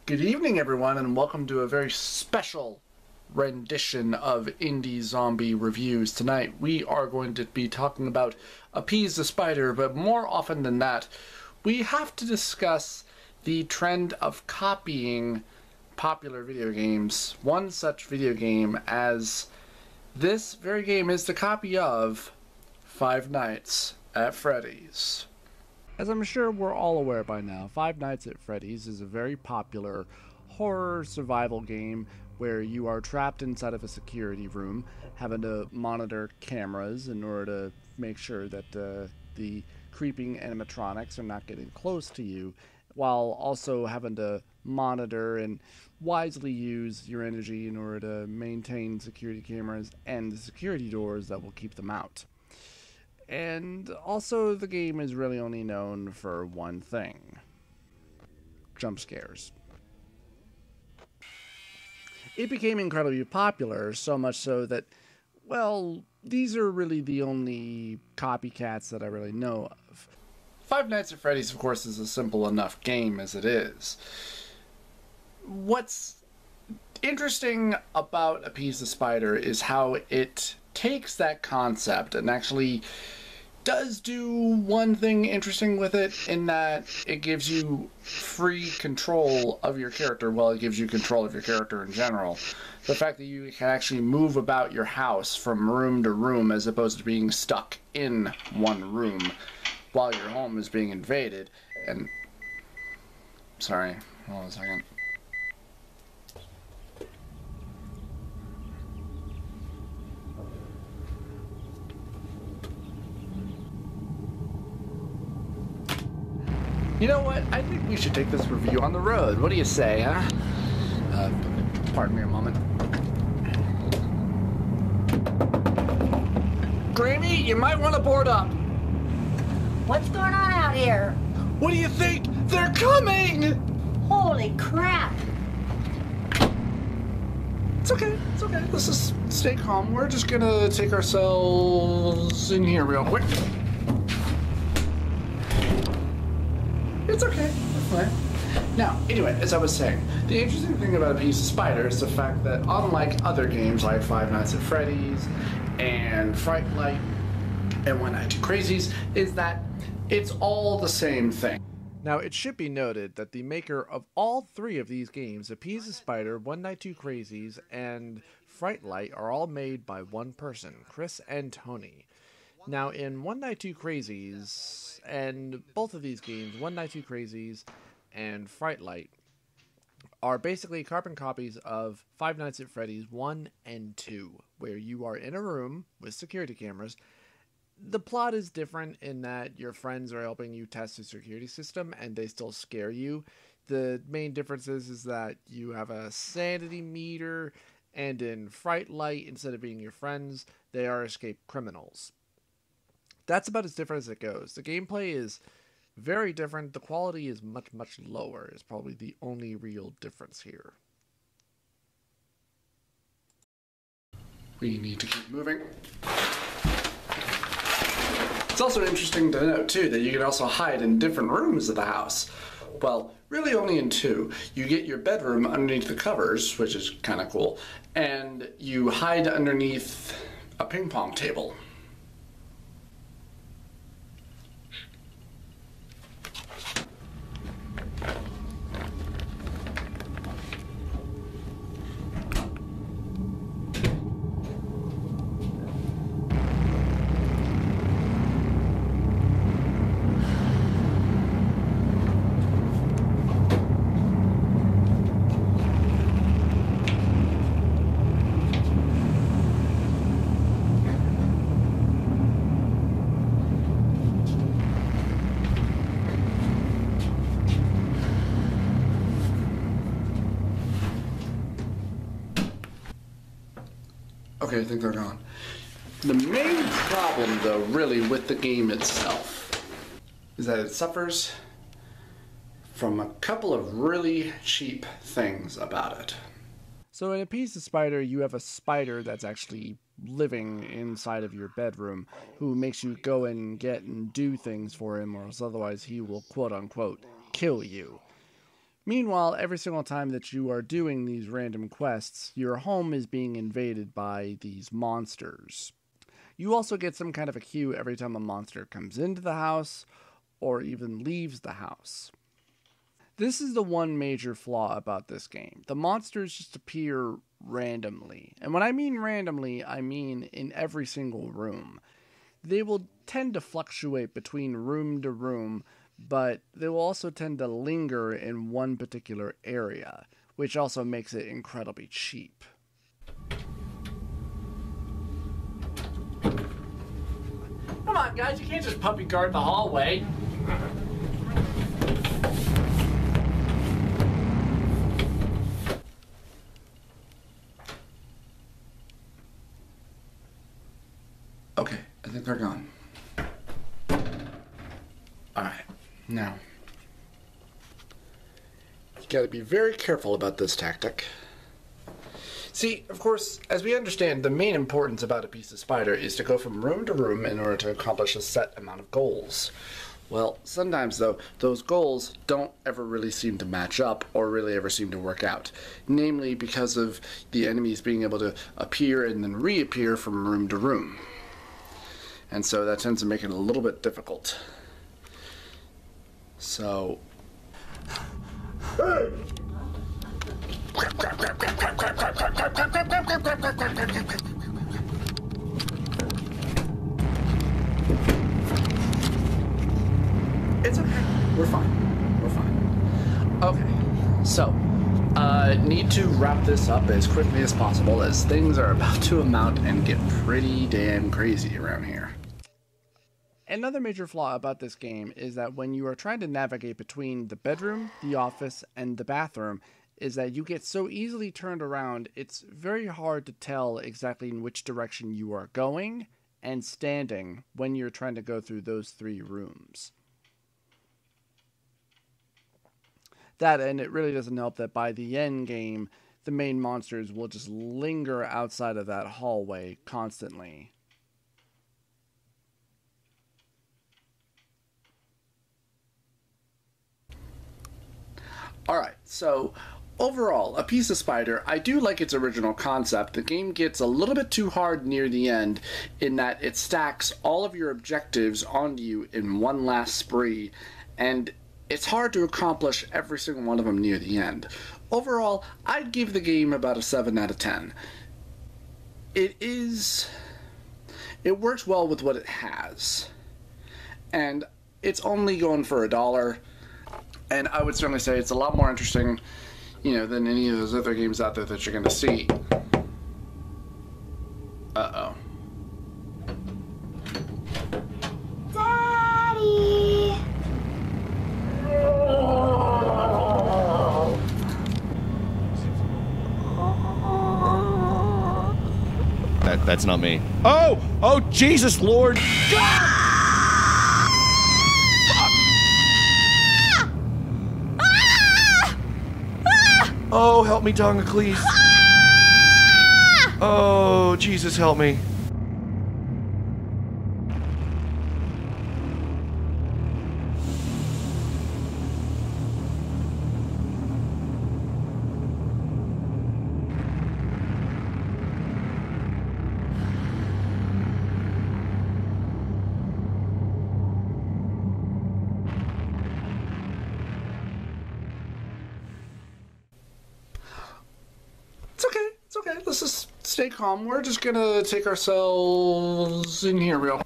Good evening, everyone, and welcome to a very special rendition of Indie Zombie Reviews. Tonight, we are going to be talking about Appease the Spider, but more often than that, we have to discuss the trend of copying popular video games. One such video game as this very game is the copy of Five Nights at Freddy's. As I'm sure we're all aware by now, Five Nights at Freddy's is a very popular horror survival game where you are trapped inside of a security room, having to monitor cameras in order to make sure that the creeping animatronics are not getting close to you, while also having to monitor and wisely use your energy in order to maintain security cameras and the security doors that will keep them out. And also, the game is really only known for one thing: jump scares. It became incredibly popular, so much so that, well, these are really the only copycats that I really know of. Five Nights at Freddy's, of course, is a simple enough game as it is. What's interesting about Appease the Spider is how it takes that concept and actually does do one thing interesting with it, in that it gives you free control of your character. Well, it gives you control of your character in general. The fact that you can actually move about your house from room to room as opposed to being stuck in one room while your home is being invaded. And sorry, hold on a second. You know what? I think we should take this review on the road. What do you say, huh? Pardon me a moment. Grammy, you might want to board up. What's going on out here? What do you think? They're coming! Holy crap! It's okay. It's okay. Let's just stay calm. We're just gonna take ourselves in here real quick. It's okay. It's fine. Now, anyway, as I was saying, the interesting thing about Appease the Spider is the fact that, unlike other games like Five Nights at Freddy's and Fright Night and One Night Two Crazies, is that it's all the same thing. Now, it should be noted that the maker of all three of these games, Appease the Spider, One Night Two Crazies, and Fright Night, are all made by one person, Chris and Tony. Now, in One Night Two Crazies, and both of these games, One Night Two Crazies and Fright Night, are basically carbon copies of Five Nights at Freddy's 1 and 2, where you are in a room with security cameras. The plot is different in that your friends are helping you test the security system and they still scare you. The main difference is that you have a sanity meter, and in Fright Night, instead of being your friends, they are escaped criminals. That's about as different as it goes. The gameplay is very different. The quality is much, much lower. It's probably the only real difference here. We need to keep moving. It's also interesting to note, too, that you can also hide in different rooms of the house. Well, really only in two. You get your bedroom underneath the covers, which is kind of cool, and you hide underneath a ping pong table. Okay, I think they're gone. The main problem, though, really, with the game itself is that it suffers from a couple of really cheap things about it. So in Appease the Spider, you have a spider that's actually living inside of your bedroom who makes you go and get and do things for him, or else otherwise he will, quote-unquote, kill you. Meanwhile, every single time that you are doing these random quests, your home is being invaded by these monsters. You also get some kind of a cue every time a monster comes into the house or even leaves the house. This is the one major flaw about this game. The monsters just appear randomly. And when I mean randomly, I mean in every single room. They will tend to fluctuate between room to room, but they will also tend to linger in one particular area, which also makes it incredibly cheap. Come on, guys, you can't just puppy guard the hallway. Okay, I think they're gone. Alright, now, you gotta be very careful about this tactic. See, of course, as we understand, the main importance about Appease Spider is to go from room to room in order to accomplish a set amount of goals. Well, sometimes, though, those goals don't ever really seem to match up or really ever seem to work out. Namely, because of the enemies being able to appear and then reappear from room to room. And so that tends to make it a little bit difficult. So... Hey! It's okay. We're fine. We're fine. Okay. So, need to wrap this up as quickly as possible as things are about to amount and get pretty damn crazy around here. Another major flaw about this game is that when you are trying to navigate between the bedroom, the office, and the bathroom, is that you get so easily turned around, it's very hard to tell exactly in which direction you are going and standing when you're trying to go through those three rooms. That, and it really doesn't help that by the end game, the main monsters will just linger outside of that hallway constantly. Alright, so overall, Appease Spider, I do like its original concept. The game gets a little bit too hard near the end in that it stacks all of your objectives onto you in one last spree, and it's hard to accomplish every single one of them near the end. Overall, I'd give the game about a 7 out of 10. It works well with what it has. And it's only going for $1. And I would certainly say it's a lot more interesting, you know, than any of those other games out there that you're going to see. Uh-oh. Daddy! That's not me. Oh! Oh, Jesus, Lord! God! Oh, help me, Tonga, please. Oh, Jesus, help me. It's okay. Let's just stay calm. We're just gonna take ourselves in here real